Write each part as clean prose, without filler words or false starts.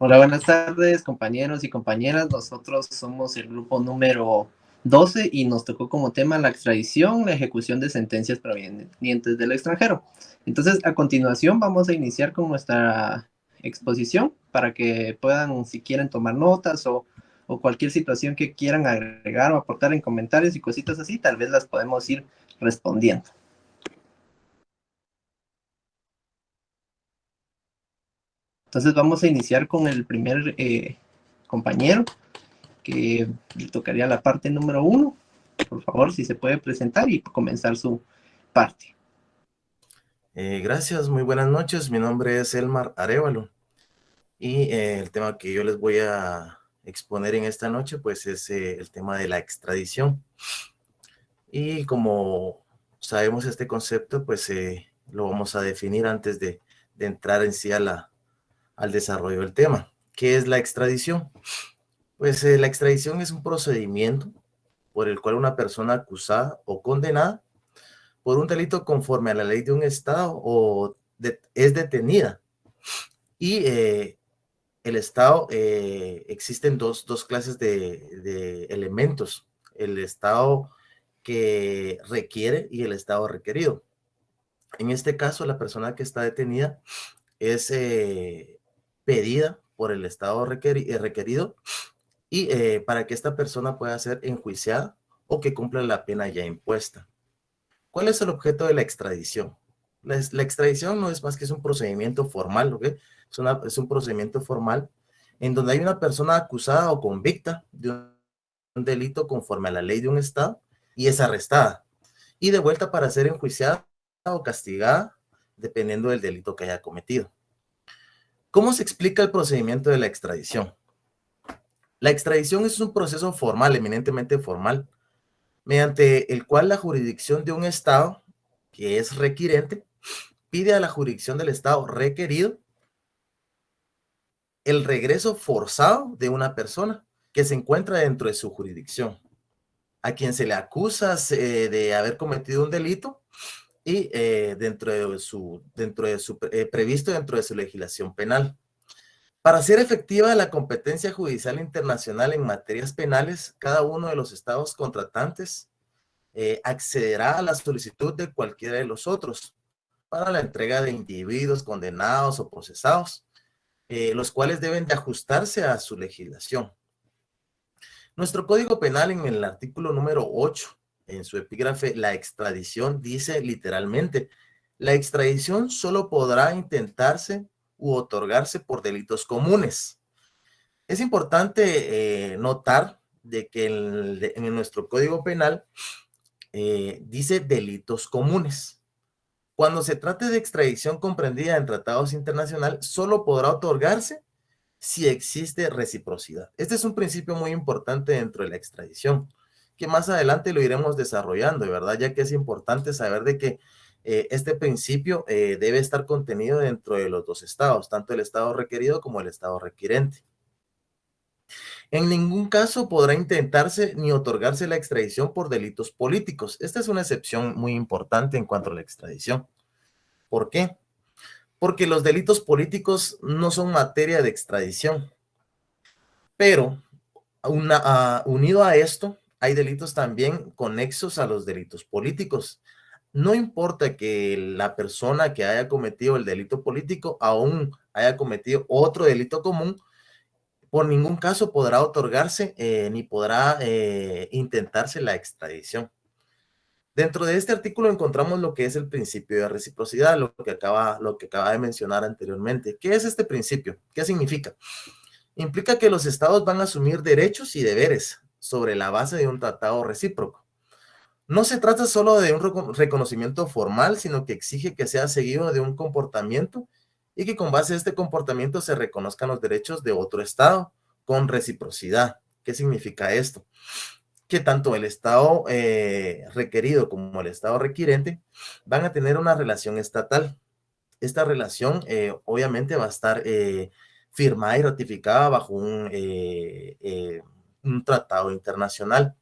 Hola, buenas tardes, compañeros y compañeras. Nosotros somos el grupo número 12 y nos tocó como tema la extradición, la ejecución de sentencias provenientes del extranjero. Entonces, a continuación vamos a iniciar con nuestra exposición para que puedan, si quieren, tomar notas o cualquier situación que quieran agregar o aportar en comentarios y cositas así, tal vez las podemos ir respondiendo. Entonces, vamos a iniciar con el primer compañero, que le tocaría la parte número 1. Por favor, si se puede presentar y comenzar su parte. Gracias, muy buenas noches. Mi nombre es Elmar Arévalo y el tema que yo les voy a exponer en esta noche pues es el tema de la extradición. Y como sabemos este concepto, pues lo vamos a definir antes de entrar en sí al desarrollo del tema. ¿Qué es la extradición? Pues la extradición es un procedimiento por el cual una persona acusada o condenada por un delito conforme a la ley de un estado es detenida y el Estado, existen dos clases de elementos, el Estado que requiere y el Estado requerido. En este caso, la persona que está detenida es pedida por el Estado requerido y para que esta persona pueda ser enjuiciada o que cumpla la pena ya impuesta. ¿Cuál es el objeto de la extradición? La extradición no es más que es un procedimiento formal, ¿ok? Es un procedimiento formal en donde hay una persona acusada o convicta de un delito conforme a la ley de un estado y es arrestada y de vuelta para ser enjuiciada o castigada dependiendo del delito que haya cometido. ¿Cómo se explica el procedimiento de la extradición? La extradición es un proceso formal, eminentemente formal, mediante el cual la jurisdicción de un estado que es requirente pide a la jurisdicción del estado requerido el regreso forzado de una persona que se encuentra dentro de su jurisdicción, a quien se le acusa de haber cometido un delito y previsto dentro de su legislación penal. Para ser efectiva la competencia judicial internacional en materias penales, cada uno de los estados contratantes accederá a la solicitud de cualquiera de los otros para la entrega de individuos condenados o procesados, los cuales deben de ajustarse a su legislación. Nuestro Código Penal en el artículo número 8, en su epígrafe, la extradición, dice literalmente, la extradición solo podrá intentarse u otorgarse por delitos comunes. Es importante notar de que en nuestro Código Penal dice delitos comunes. Cuando se trate de extradición comprendida en tratados internacionales, solo podrá otorgarse si existe reciprocidad. Este es un principio muy importante dentro de la extradición, que más adelante lo iremos desarrollando, ¿verdad? Ya que es importante saber de que este principio debe estar contenido dentro de los dos estados, tanto el estado requerido como el estado requirente. En ningún caso podrá intentarse ni otorgarse la extradición por delitos políticos. Esta es una excepción muy importante en cuanto a la extradición. ¿Por qué? Porque los delitos políticos no son materia de extradición, pero unido a esto, hay delitos también conexos a los delitos políticos. No importa que la persona que haya cometido el delito político aún haya cometido otro delito común, por ningún caso podrá otorgarse ni podrá intentarse la extradición. Dentro de este artículo encontramos lo que es el principio de reciprocidad, lo que acaba de mencionar anteriormente. ¿Qué es este principio? ¿Qué significa? Implica que los estados van a asumir derechos y deberes sobre la base de un tratado recíproco. No se trata solo de un reconocimiento formal, sino que exige que sea seguido de un comportamiento y que con base a este comportamiento se reconozcan los derechos de otro estado con reciprocidad. ¿Qué significa esto? Que tanto el estado requerido como el estado requirente van a tener una relación estatal. Esta relación obviamente va a estar firmada y ratificada bajo un tratado internacional.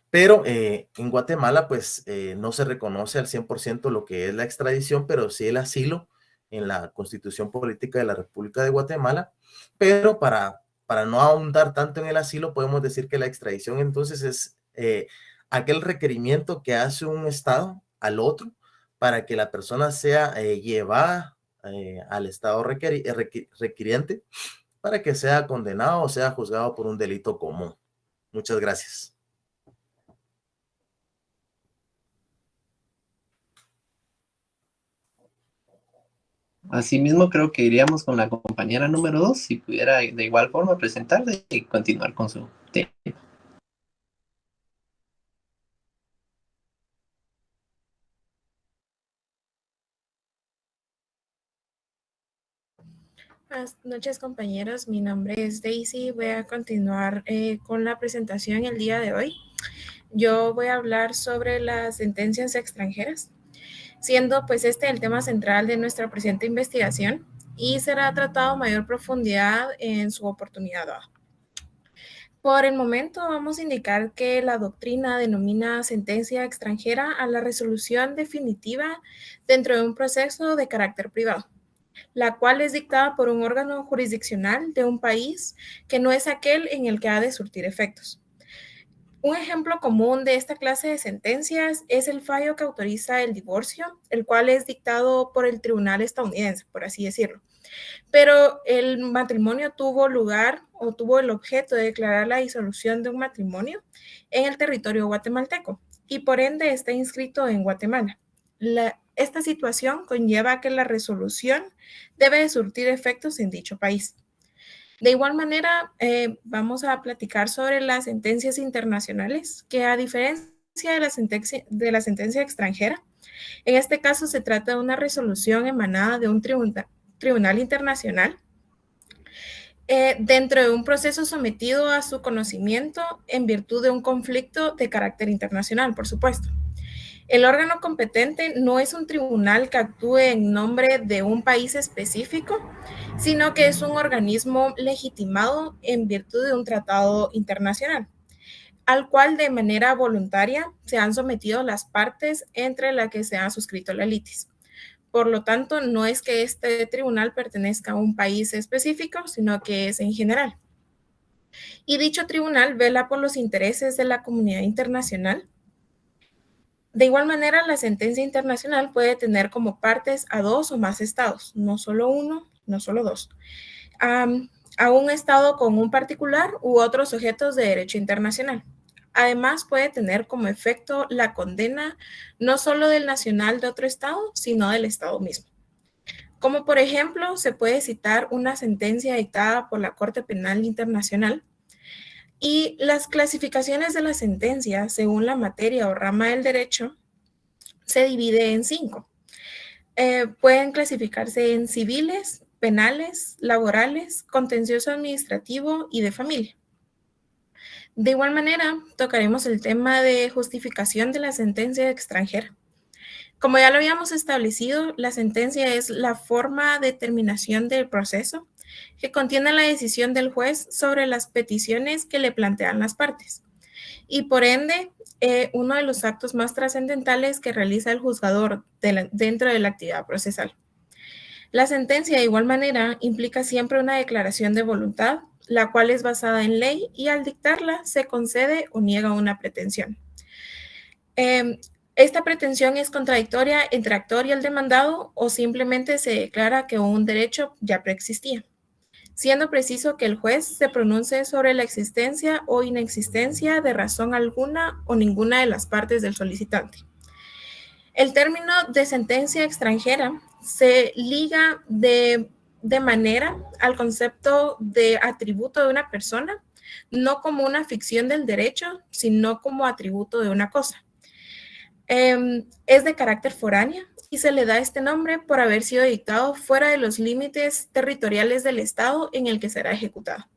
Pero en Guatemala, pues no se reconoce al 100% lo que es la extradición, pero sí el asilo en la Constitución Política de la República de Guatemala, pero para no ahondar tanto en el asilo, podemos decir que la extradición entonces es aquel requerimiento que hace un Estado al otro para que la persona sea llevada al Estado requiriente para que sea condenado o sea juzgado por un delito común. Muchas gracias. Asimismo, creo que iríamos con la compañera número 2, si pudiera de igual forma presentarse y continuar con su tema. Buenas noches, compañeros. Mi nombre es Daisy. Voy a continuar con la presentación el día de hoy. Yo voy a hablar sobre las sentencias extranjeras, siendo pues este el tema central de nuestra presente investigación y será tratado a mayor profundidad en su oportunidad dada. Por el momento vamos a indicar que la doctrina denomina sentencia extranjera a la resolución definitiva dentro de un proceso de carácter privado, la cual es dictada por un órgano jurisdiccional de un país que no es aquel en el que ha de surtir efectos. Un ejemplo común de esta clase de sentencias es el fallo que autoriza el divorcio, el cual es dictado por el tribunal estadounidense, por así decirlo. Pero el matrimonio tuvo lugar o tuvo el objeto de declarar la disolución de un matrimonio en el territorio guatemalteco y por ende está inscrito en Guatemala. Esta situación conlleva que la resolución debe de surtir efectos en dicho país. De igual manera, vamos a platicar sobre las sentencias internacionales, que a diferencia de la sentencia extranjera, en este caso se trata de una resolución emanada de un tribunal internacional dentro de un proceso sometido a su conocimiento en virtud de un conflicto de carácter internacional, por supuesto. El órgano competente no es un tribunal que actúe en nombre de un país específico, sino que es un organismo legitimado en virtud de un tratado internacional, al cual de manera voluntaria se han sometido las partes entre las que se ha suscrito la litis. Por lo tanto, no es que este tribunal pertenezca a un país específico, sino que es en general. Y dicho tribunal vela por los intereses de la comunidad internacional. De igual manera, la sentencia internacional puede tener como partes a dos o más estados, no solo uno, no solo dos, a un estado con un particular u otros sujetos de derecho internacional. Además, puede tener como efecto la condena no solo del nacional de otro estado, sino del estado mismo. Como por ejemplo, se puede citar una sentencia dictada por la Corte Penal Internacional. Y las clasificaciones de la sentencia, según la materia o rama del derecho, se divide en 5. Pueden clasificarse en civiles, penales, laborales, contencioso administrativo y de familia. De igual manera, tocaremos el tema de justificación de la sentencia extranjera. Como ya lo habíamos establecido, la sentencia es la forma de terminación del proceso que contiene la decisión del juez sobre las peticiones que le plantean las partes. Y por ende, uno de los actos más trascendentales que realiza el juzgador dentro de la actividad procesal. La sentencia, de igual manera, implica siempre una declaración de voluntad, la cual es basada en ley y al dictarla se concede o niega una pretensión. Esta pretensión es contradictoria entre actor y el demandado o simplemente se declara que un derecho ya preexistía, siendo preciso que el juez se pronuncie sobre la existencia o inexistencia de razón alguna o ninguna de las partes del solicitante. El término de sentencia extranjera se liga de manera al concepto de atributo de una persona, no como una ficción del derecho, sino como atributo de una cosa. Es de carácter foráneo y se le da este nombre por haber sido dictado fuera de los límites territoriales del estado en el que será ejecutado.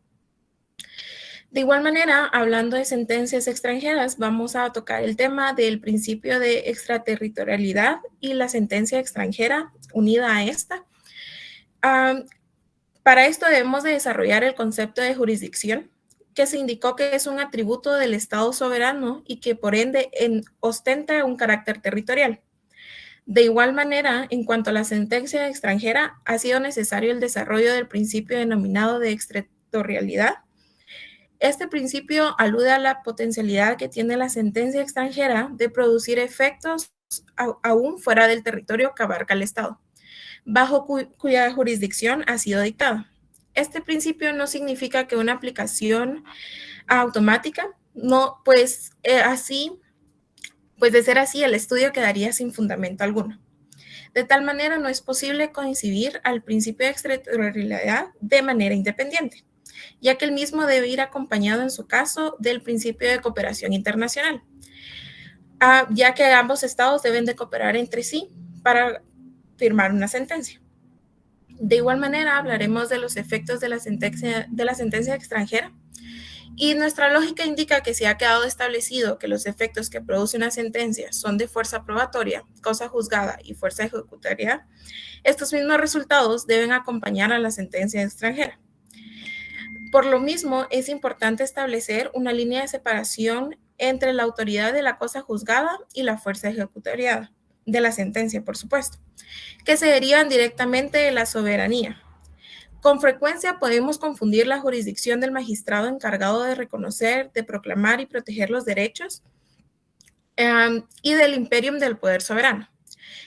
De igual manera, hablando de sentencias extranjeras, vamos a tocar el tema del principio de extraterritorialidad y la sentencia extranjera unida a esta. Para esto debemos de desarrollar el concepto de jurisdicción, que se indicó que es un atributo del Estado soberano y que por ende ostenta un carácter territorial. De igual manera, en cuanto a la sentencia extranjera, ha sido necesario el desarrollo del principio denominado de extraterritorialidad. Este principio alude a la potencialidad que tiene la sentencia extranjera de producir efectos aún fuera del territorio que abarca el Estado, bajo cuya jurisdicción ha sido dictada. Este principio no significa que una aplicación automática, no, pues de ser así, el estudio quedaría sin fundamento alguno. De tal manera, no es posible coincidir al principio de extraterritorialidad de manera independiente, ya que el mismo debe ir acompañado en su caso del principio de cooperación internacional, ya que ambos estados deben de cooperar entre sí para firmar una sentencia. De igual manera, hablaremos de los efectos de la sentencia extranjera. Y nuestra lógica indica que si ha quedado establecido que los efectos que produce una sentencia son de fuerza probatoria, cosa juzgada y fuerza ejecutoria, estos mismos resultados deben acompañar a la sentencia extranjera. Por lo mismo, es importante establecer una línea de separación entre la autoridad de la cosa juzgada y la fuerza ejecutoria de la sentencia, por supuesto, que se derivan directamente de la soberanía. Con frecuencia podemos confundir la jurisdicción del magistrado encargado de reconocer, de proclamar y proteger los derechos y del imperium del poder soberano,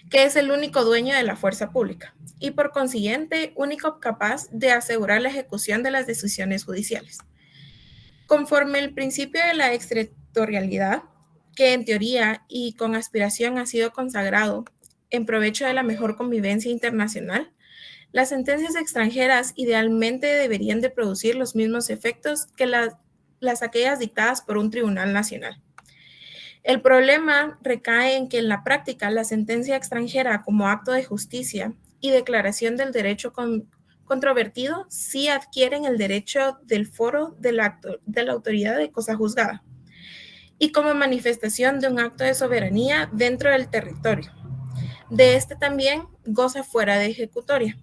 que es el único dueño de la fuerza pública y por consiguiente único capaz de asegurar la ejecución de las decisiones judiciales. Conforme el principio de la extraterritorialidad, que en teoría y con aspiración ha sido consagrado en provecho de la mejor convivencia internacional, las sentencias extranjeras idealmente deberían de producir los mismos efectos que las aquellas dictadas por un tribunal nacional. El problema recae en que en la práctica la sentencia extranjera como acto de justicia y declaración del derecho controvertido sí adquieren el derecho del foro de la autoridad de cosa juzgada y como manifestación de un acto de soberanía dentro del territorio. De este también goza fuera de ejecutoria,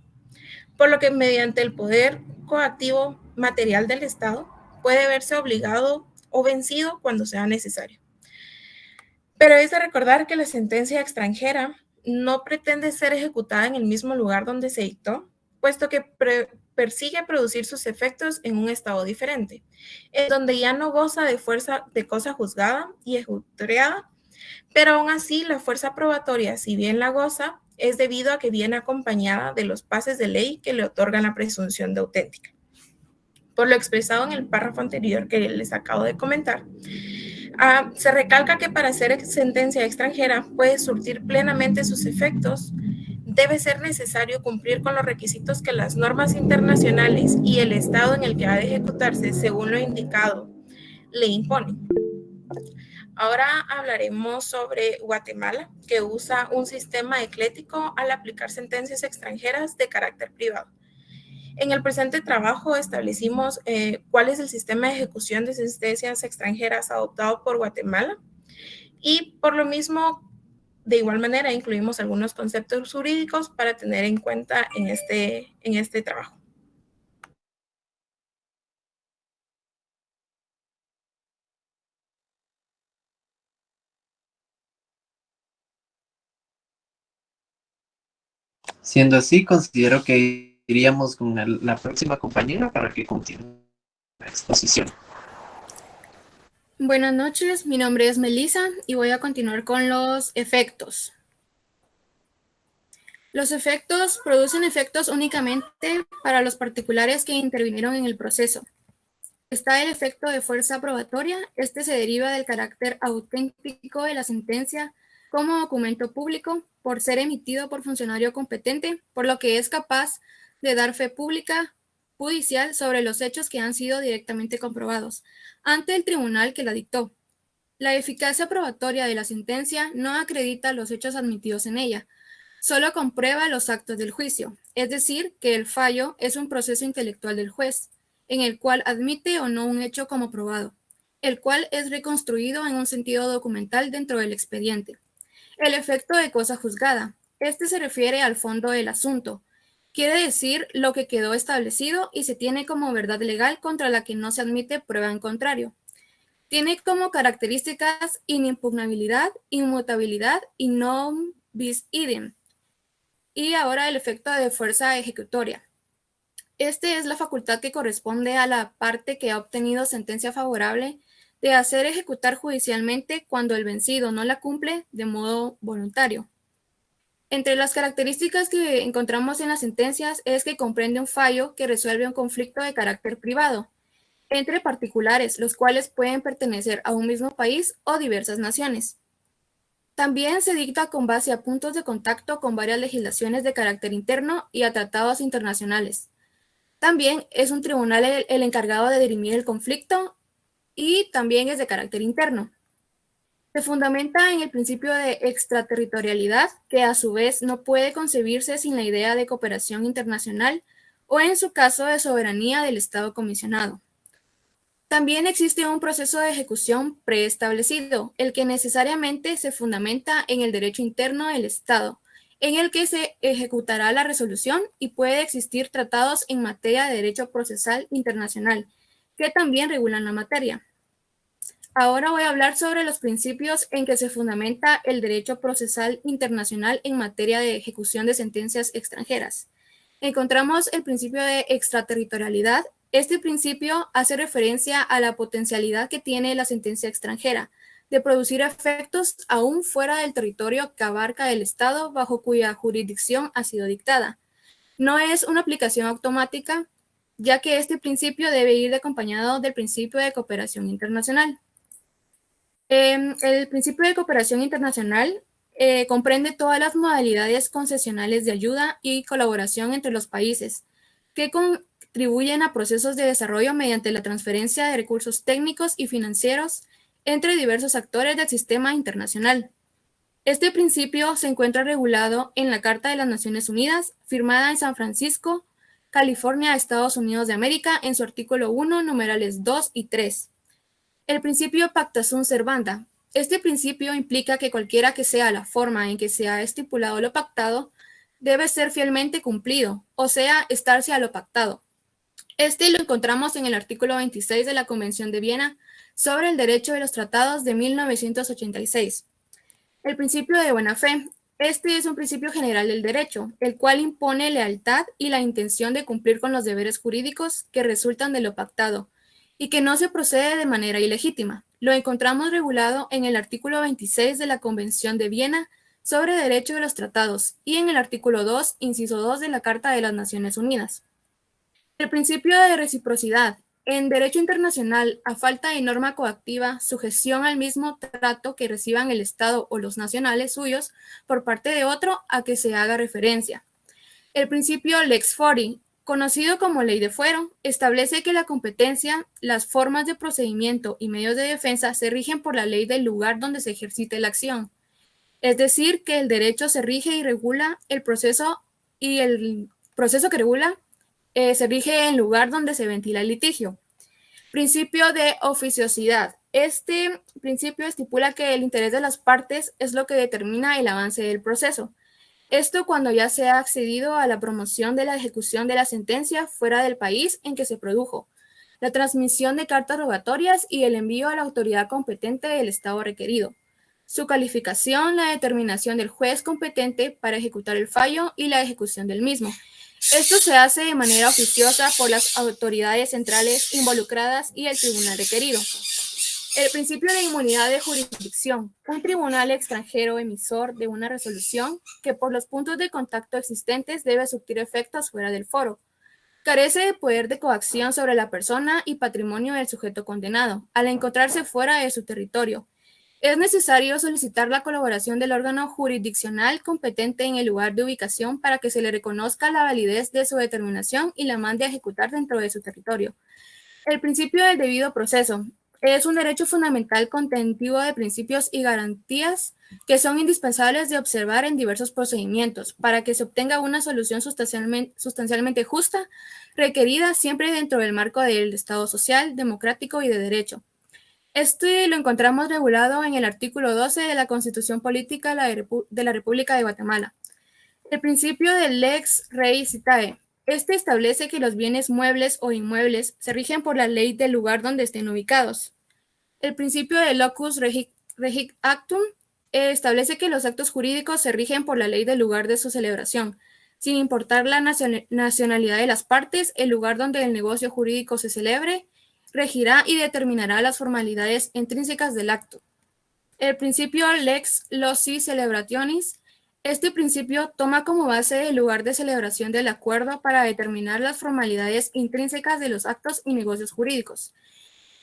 por lo que mediante el poder coactivo material del Estado puede verse obligado o vencido cuando sea necesario. Pero es de recordar que la sentencia extranjera no pretende ser ejecutada en el mismo lugar donde se dictó, puesto que persigue producir sus efectos en un estado diferente, en donde ya no goza de fuerza de cosa juzgada y ejecutoriada, pero aún así la fuerza probatoria, si bien la goza, es debido a que viene acompañada de los pases de ley que le otorgan la presunción de auténtica. Por lo expresado en el párrafo anterior que les acabo de comentar, se recalca que para ser sentencia extranjera puede surtir plenamente sus efectos, debe ser necesario cumplir con los requisitos que las normas internacionales y el estado en el que ha de ejecutarse, según lo indicado, le imponen. Ahora hablaremos sobre Guatemala, que usa un sistema ecléctico al aplicar sentencias extranjeras de carácter privado. En el presente trabajo establecimos cuál es el sistema de ejecución de sentencias extranjeras adoptado por Guatemala y por lo mismo, de igual manera, incluimos algunos conceptos jurídicos para tener en cuenta en este trabajo. Siendo así, considero que iríamos con la próxima compañera para que continúe la exposición. Buenas noches, mi nombre es Melissa y voy a continuar con los efectos. Los efectos producen efectos únicamente para los particulares que intervinieron en el proceso. Está el efecto de fuerza probatoria. Este se deriva del carácter auténtico de la sentencia como documento público por ser emitido por funcionario competente, por lo que es capaz de dar fe pública judicial sobre los hechos que han sido directamente comprobados ante el tribunal que la dictó. La eficacia probatoria de la sentencia no acredita los hechos admitidos en ella, solo comprueba los actos del juicio, es decir, que el fallo es un proceso intelectual del juez, en el cual admite o no un hecho como probado, el cual es reconstruido en un sentido documental dentro del expediente. El efecto de cosa juzgada. Este se refiere al fondo del asunto. Quiere decir lo que quedó establecido y se tiene como verdad legal contra la que no se admite prueba en contrario. Tiene como características inimpugnabilidad, inmutabilidad y non bis idem. Y ahora el efecto de fuerza ejecutoria. Este es la facultad que corresponde a la parte que ha obtenido sentencia favorable de hacer ejecutar judicialmente cuando el vencido no la cumple de modo voluntario. Entre las características que encontramos en las sentencias es que comprende un fallo que resuelve un conflicto de carácter privado entre particulares, los cuales pueden pertenecer a un mismo país o diversas naciones. También se dicta con base a puntos de contacto con varias legislaciones de carácter interno y a tratados internacionales. También es un tribunal el encargado de dirimir el conflicto y también es de carácter interno. Se fundamenta en el principio de extraterritorialidad, que a su vez no puede concebirse sin la idea de cooperación internacional o en su caso de soberanía del Estado comisionado. También existe un proceso de ejecución preestablecido, el que necesariamente se fundamenta en el derecho interno del Estado, en el que se ejecutará la resolución y puede existir tratados en materia de derecho procesal internacional, que también regulan la materia. Ahora voy a hablar sobre los principios en que se fundamenta el derecho procesal internacional en materia de ejecución de sentencias extranjeras. Encontramos el principio de extraterritorialidad. Este principio hace referencia a la potencialidad que tiene la sentencia extranjera de producir efectos aún fuera del territorio que abarca el Estado bajo cuya jurisdicción ha sido dictada. No es una aplicación automática, ya que este principio debe ir acompañado del principio de cooperación internacional. El principio de cooperación internacional comprende todas las modalidades concesionales de ayuda y colaboración entre los países que contribuyen a procesos de desarrollo mediante la transferencia de recursos técnicos y financieros entre diversos actores del sistema internacional. Este principio se encuentra regulado en la Carta de las Naciones Unidas, firmada en San Francisco, California, Estados Unidos de América, en su artículo 1, numerales 2 y 3. El principio pacta sunt servanda. Este principio implica que cualquiera que sea la forma en que se ha estipulado lo pactado, debe ser fielmente cumplido, o sea, estarse a lo pactado. Este lo encontramos en el artículo 26 de la Convención de Viena sobre el derecho de los tratados de 1986. El principio de buena fe. Este es un principio general del derecho, el cual impone lealtad y la intención de cumplir con los deberes jurídicos que resultan de lo pactado, y que no se procede de manera ilegítima. Lo encontramos regulado en el artículo 26 de la Convención de Viena sobre Derecho de los Tratados y en el artículo 2, inciso 2 de la Carta de las Naciones Unidas. El principio de reciprocidad. En derecho internacional, a falta de norma coactiva, sujeción al mismo trato que reciban el Estado o los nacionales suyos por parte de otro a que se haga referencia. El principio lex fori, conocido como ley de fuero, establece que la competencia, las formas de procedimiento y medios de defensa se rigen por la ley del lugar donde se ejercite la acción. Es decir, que el derecho se rige y regula el proceso y el proceso que regula se rige en lugar donde se ventila el litigio. Principio de oficiosidad. Este principio estipula que el interés de las partes es lo que determina el avance del proceso. Esto cuando ya se ha accedido a la promoción de la ejecución de la sentencia fuera del país en que se produjo, la transmisión de cartas rogatorias y el envío a la autoridad competente del Estado requerido, su calificación, la determinación del juez competente para ejecutar el fallo y la ejecución del mismo. Esto se hace de manera oficiosa por las autoridades centrales involucradas y el tribunal requerido. El principio de inmunidad de jurisdicción. Un tribunal extranjero emisor de una resolución que por los puntos de contacto existentes debe surtir efectos fuera del foro. Carece de poder de coacción sobre la persona y patrimonio del sujeto condenado, al encontrarse fuera de su territorio. Es necesario solicitar la colaboración del órgano jurisdiccional competente en el lugar de ubicación para que se le reconozca la validez de su determinación y la mande a ejecutar dentro de su territorio. El principio del debido proceso. Es un derecho fundamental contentivo de principios y garantías que son indispensables de observar en diversos procedimientos para que se obtenga una solución sustancialmente justa, requerida siempre dentro del marco del Estado social, democrático y de derecho. Este lo encontramos regulado en el artículo 12 de la Constitución Política de la República de Guatemala. El principio del lex rei citae. Este establece que los bienes muebles o inmuebles se rigen por la ley del lugar donde estén ubicados. El principio de locus regit actum establece que los actos jurídicos se rigen por la ley del lugar de su celebración. Sin importar la nacionalidad de las partes, el lugar donde el negocio jurídico se celebre regirá y determinará las formalidades intrínsecas del acto. El principio lex loci celebrationis. Este principio toma como base el lugar de celebración del acuerdo para determinar las formalidades intrínsecas de los actos y negocios jurídicos.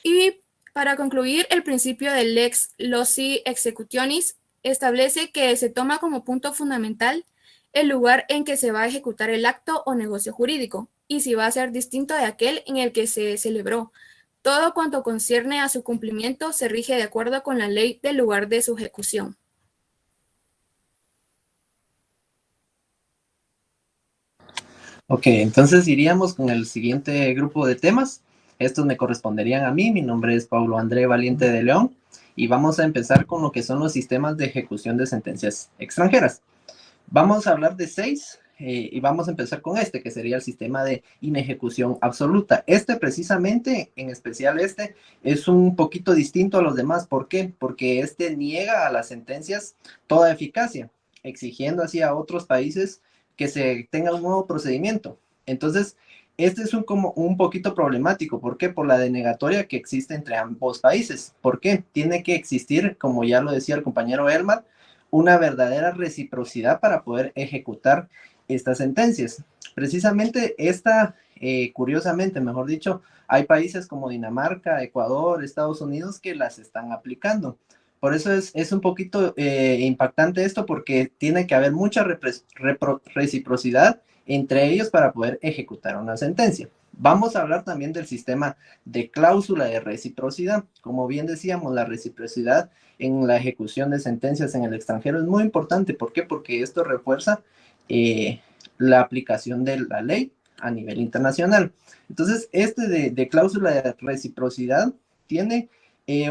Y para concluir, el principio del lex loci executionis establece que se toma como punto fundamental el lugar en que se va a ejecutar el acto o negocio jurídico, y si va a ser distinto de aquel en el que se celebró. Todo cuanto concierne a su cumplimiento se rige de acuerdo con la ley del lugar de su ejecución. Ok, entonces iríamos con el siguiente grupo de temas. Estos me corresponderían a mí. Mi nombre es Paulo André Valiente de León y vamos a empezar con lo que son los sistemas de ejecución de sentencias extranjeras. Vamos a hablar de 6 y vamos a empezar con este, que sería el sistema de inejecución absoluta. Este precisamente, en especial este, es un poquito distinto a los demás. ¿Por qué? Porque este niega a las sentencias toda eficacia, exigiendo así a otros países que se tenga un nuevo procedimiento. Entonces, este es como un poquito problemático. ¿Por qué? Por la denegatoria que existe entre ambos países. ¿Por qué? Tiene que existir, como ya lo decía el compañero Elmar, una verdadera reciprocidad para poder ejecutar estas sentencias. Precisamente curiosamente, mejor dicho, hay países como Dinamarca, Ecuador, Estados Unidos que las están aplicando. Por eso es un poquito impactante esto, porque tiene que haber mucha reciprocidad entre ellos para poder ejecutar una sentencia. Vamos a hablar también del sistema de cláusula de reciprocidad. Como bien decíamos, la reciprocidad en la ejecución de sentencias en el extranjero es muy importante. ¿Por qué? Porque esto refuerza la aplicación de la ley a nivel internacional. Entonces, de cláusula de reciprocidad tiene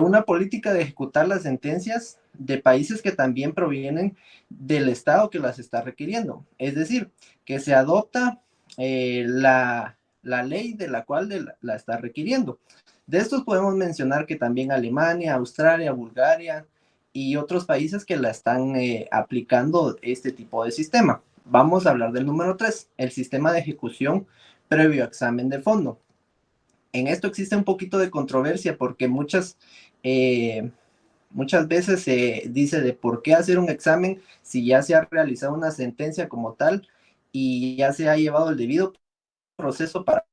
una política de ejecutar las sentencias de países que también provienen del Estado que las está requiriendo. Es decir, que se adopta la ley de la cual la está requiriendo. De estos podemos mencionar que también Alemania, Australia, Bulgaria y otros países que la están aplicando este tipo de sistema. Vamos a hablar del número 3, el sistema de ejecución previo examen de fondo. En esto existe un poquito de controversia porque muchas veces se dice de por qué hacer un examen si ya se ha realizado una sentencia como tal y ya se ha llevado el debido proceso para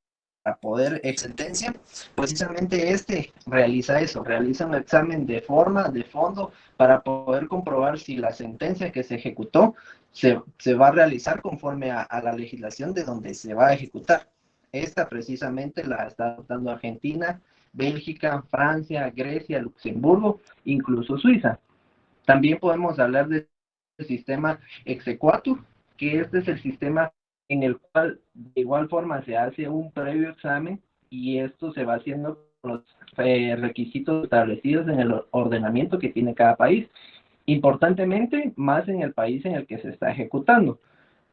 poder sentencia. Precisamente realiza eso, realiza un examen de forma, de fondo, para poder comprobar si la sentencia que se ejecutó se va a realizar conforme a la legislación de donde se va a ejecutar. Esta precisamente la está adoptando Argentina, Bélgica, Francia, Grecia, Luxemburgo, incluso Suiza. También podemos hablar del sistema exequatur, que este es el sistema en el cual de igual forma se hace un previo examen y esto se va haciendo con los requisitos establecidos en el ordenamiento que tiene cada país. Importantemente, más en el país en el que se está ejecutando,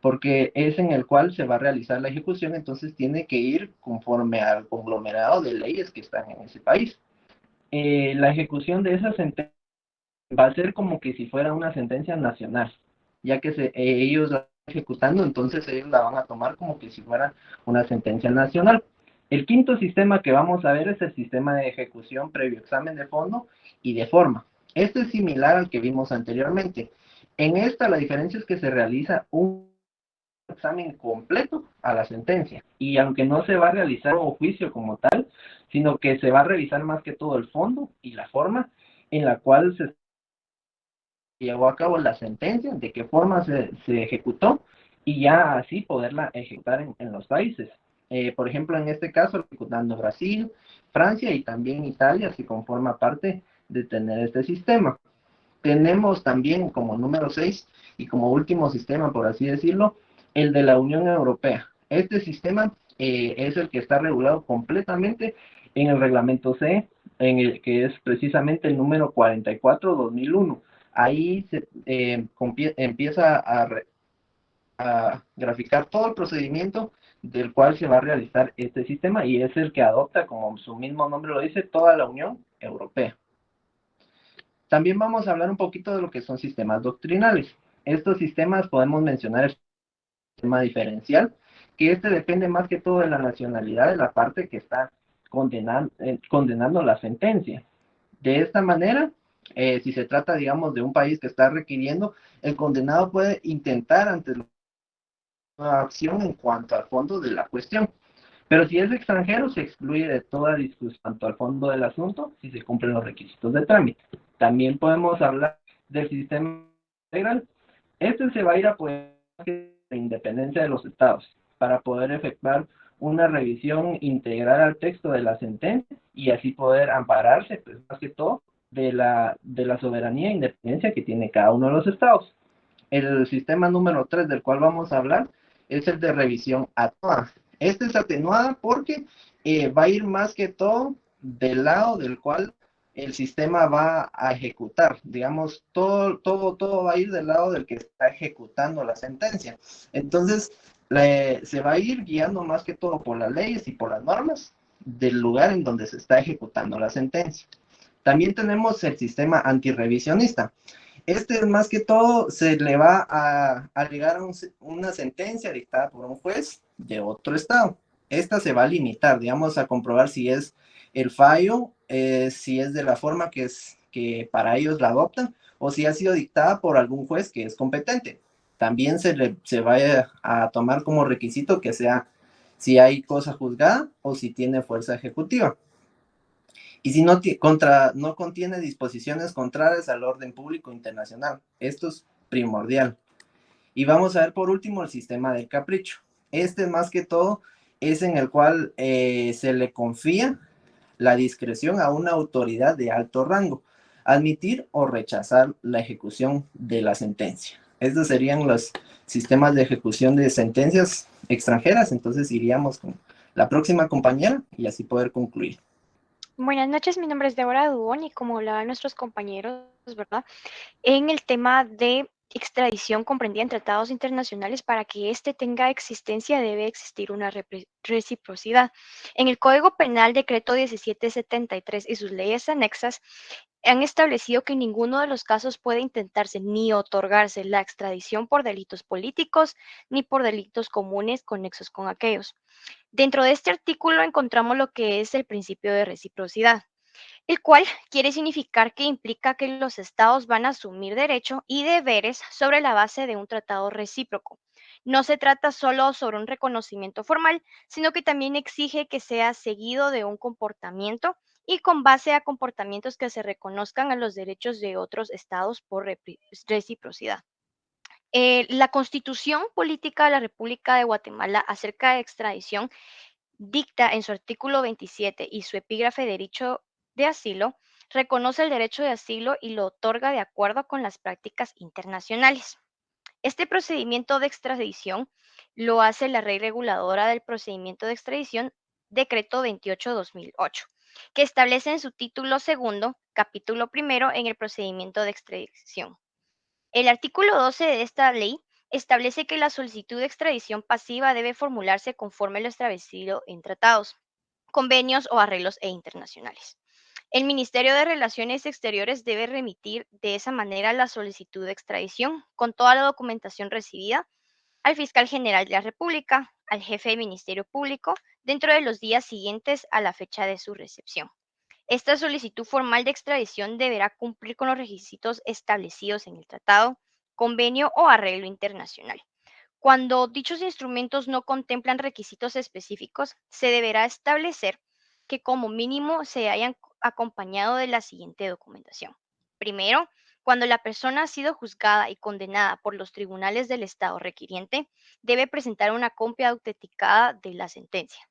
porque es en el cual se va a realizar la ejecución, entonces tiene que ir conforme al conglomerado de leyes que están en ese país. La ejecución de esa sentencia va a ser como que si fuera una sentencia nacional, ya que ellos la están ejecutando, entonces ellos la van a tomar como que si fuera una sentencia nacional. El quinto sistema que vamos a ver es el sistema de ejecución previo examen de fondo y de forma. Este es similar al que vimos anteriormente. En esta la diferencia es que se realiza un examen completo a la sentencia, y aunque no se va a realizar un juicio como tal, sino que se va a revisar más que todo el fondo y la forma en la cual se llevó a cabo la sentencia, de qué forma se ejecutó, y ya así poderla ejecutar en los países. Por ejemplo, en este caso, ejecutando Brasil, Francia y también Italia, si conforma parte de tener este sistema. Tenemos también como número 6 y como último sistema, por así decirlo, el de la Unión Europea. Este sistema es el que está regulado completamente en el reglamento C, que es precisamente el número 44/2001. Ahí se empieza a graficar todo el procedimiento del cual se va a realizar este sistema, y es el que adopta, como su mismo nombre lo dice, toda la Unión Europea. También vamos a hablar un poquito de lo que son sistemas doctrinales. Estos sistemas podemos mencionar el sistema diferencial, que depende más que todo de la nacionalidad de la parte que está condenando la sentencia. De esta manera, si se trata, digamos, de un país que está requiriendo, el condenado puede intentar ante la acción en cuanto al fondo de la cuestión. Pero si es extranjero, se excluye de toda discusión cuanto al fondo del asunto si se cumplen los requisitos de trámite. También podemos hablar del sistema integral. Se va a ir a apoyar la independencia de los estados para poder efectuar una revisión integral al texto de la sentencia y así poder ampararse, pues más que todo, de la soberanía e independencia que tiene cada uno de los estados. El sistema número 3 del cual vamos a hablar es el de revisión atenuada. Es atenuada porque va a ir más que todo del lado del cual el sistema va a ejecutar. Digamos, todo va a ir del lado del que está ejecutando la sentencia. Entonces, se va a ir guiando más que todo por las leyes y por las normas del lugar en donde se está ejecutando la sentencia. También tenemos el sistema antirrevisionista. Más que todo se le va a llegar a una sentencia dictada por un juez de otro estado. Esta se va a limitar, digamos, a comprobar si es el fallo, si es de la forma que para ellos la adoptan, o si ha sido dictada por algún juez que es competente. También se va a tomar como requisito que sea si hay cosa juzgada o si tiene fuerza ejecutiva. Y si no contiene disposiciones contrarias al orden público internacional. Esto es primordial. Y vamos a ver por último el sistema del capricho. Más que todo es en el cual se le confía la discreción a una autoridad de alto rango, admitir o rechazar la ejecución de la sentencia. Estos serían los sistemas de ejecución de sentencias extranjeras. Entonces iríamos con la próxima compañera y así poder concluir. Buenas noches, mi nombre es Débora Dubón y como hablaban nuestros compañeros, ¿verdad? En el tema de extradición comprendida en tratados internacionales, para que éste tenga existencia debe existir una reciprocidad. En el Código Penal, Decreto 1773 y sus leyes anexas han establecido que en ninguno de los casos puede intentarse ni otorgarse la extradición por delitos políticos ni por delitos comunes conexos con aquellos. Dentro de este artículo encontramos lo que es el principio de reciprocidad, el cual quiere significar que implica que los estados van a asumir derechos y deberes sobre la base de un tratado recíproco. No se trata solo sobre un reconocimiento formal, sino que también exige que sea seguido de un comportamiento y con base a comportamientos que se reconozcan a los derechos de otros estados por reciprocidad. La Constitución Política de la República de Guatemala acerca de extradición dicta en su artículo 27 y su epígrafe de derecho de asilo, reconoce el derecho de asilo y lo otorga de acuerdo con las prácticas internacionales. Este procedimiento de extradición lo hace la Ley Reguladora del Procedimiento de Extradición, Decreto 28/2008, que establece en su título segundo, capítulo primero, en el procedimiento de extradición. El artículo 12 de esta ley establece que la solicitud de extradición pasiva debe formularse conforme lo establecido en tratados, convenios o arreglos internacionales. El Ministerio de Relaciones Exteriores debe remitir de esa manera la solicitud de extradición con toda la documentación recibida al fiscal general de la República, al jefe del Ministerio Público, dentro de los días siguientes a la fecha de su recepción. Esta solicitud formal de extradición deberá cumplir con los requisitos establecidos en el tratado, convenio o arreglo internacional. Cuando dichos instrumentos no contemplan requisitos específicos, se deberá establecer que como mínimo se hayan acompañado de la siguiente documentación. Primero, cuando la persona ha sido juzgada y condenada por los tribunales del Estado requiriente, debe presentar una copia autenticada de la sentencia.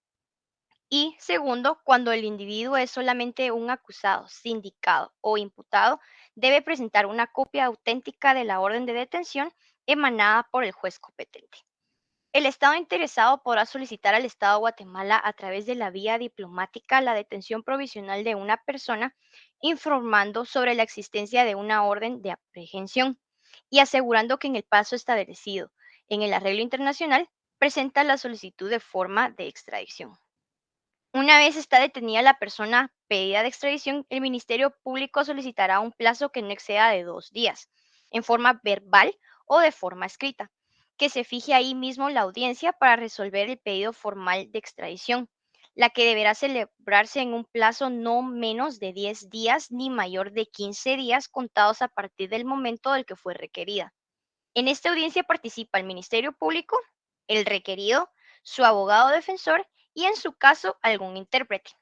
Y segundo, cuando el individuo es solamente un acusado, sindicado o imputado, debe presentar una copia auténtica de la orden de detención emanada por el juez competente. El Estado interesado podrá solicitar al Estado de Guatemala a través de la vía diplomática la detención provisional de una persona, informando sobre la existencia de una orden de aprehensión y asegurando que en el paso establecido en el arreglo internacional presenta la solicitud de forma de extradición. Una vez está detenida la persona pedida de extradición, el Ministerio Público solicitará un plazo que no exceda de 2 días, en forma verbal o de forma escrita, que se fije ahí mismo la audiencia para resolver el pedido formal de extradición, la que deberá celebrarse en un plazo no menos de 10 días ni mayor de 15 días contados a partir del momento del que fue requerida. En esta audiencia participa el Ministerio Público, el requerido, su abogado defensor y en su caso algún intérprete.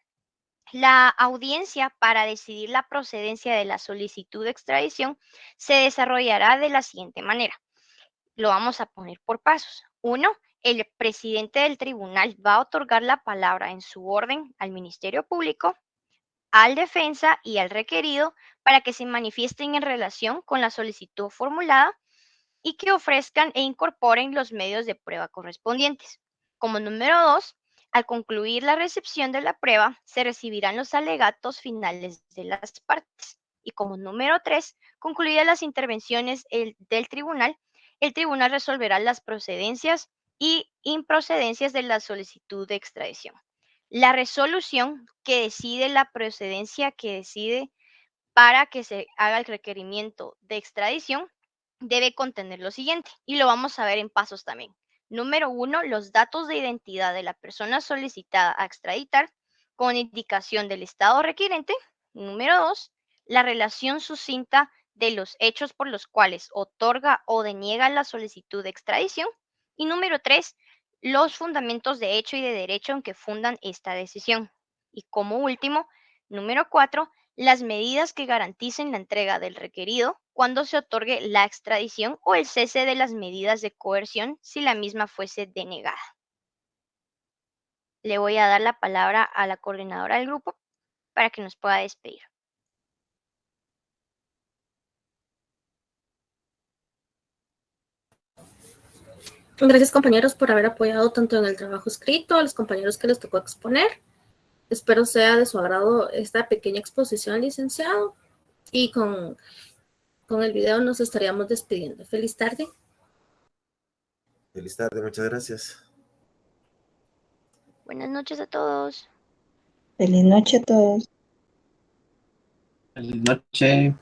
La audiencia para decidir la procedencia de la solicitud de extradición se desarrollará de la siguiente manera. Lo vamos a poner por pasos. 1. El presidente del tribunal va a otorgar la palabra en su orden al Ministerio Público, al defensa y al requerido para que se manifiesten en relación con la solicitud formulada y que ofrezcan e incorporen los medios de prueba correspondientes. Como número 2, al concluir la recepción de la prueba, se recibirán los alegatos finales de las partes. Y como número 3, concluidas las intervenciones del tribunal, el tribunal resolverá las procedencias y improcedencias de la solicitud de extradición. La resolución que decide la procedencia que decide para que se haga el requerimiento de extradición debe contener lo siguiente, y lo vamos a ver en pasos también. Número 1, los datos de identidad de la persona solicitada a extraditar con indicación del estado requirente. Número 2, la relación sucinta de los hechos por los cuales otorga o deniega la solicitud de extradición. Y número 3, los fundamentos de hecho y de derecho en que fundan esta decisión. Y como último, número 4, las medidas que garanticen la entrega del requerido cuando se otorgue la extradición o el cese de las medidas de coerción si la misma fuese denegada. Le voy a dar la palabra a la coordinadora del grupo para que nos pueda despedir. Gracias, compañeros, por haber apoyado tanto en el trabajo escrito, a los compañeros que les tocó exponer. Espero sea de su agrado esta pequeña exposición, licenciado. Y con el video nos estaríamos despidiendo. Feliz tarde. Feliz tarde, muchas gracias. Buenas noches a todos. Feliz noche a todos. Feliz noche.